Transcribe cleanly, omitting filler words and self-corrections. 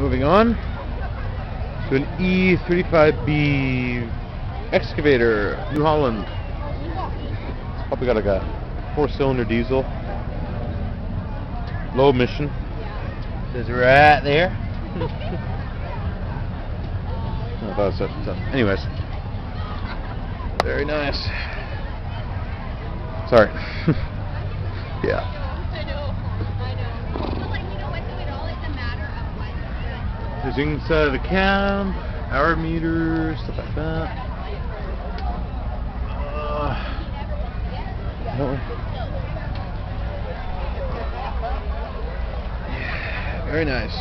Moving on to an E35B Excavator, New Holland. Probably got like a 4-cylinder diesel, low emission. Says right there. I thought so. Anyways, very nice. Sorry. Yeah. I know. But like, you know what, so it all is a matter of what. There's inside of the cab, hour meters, stuff like that. Yeah, very nice.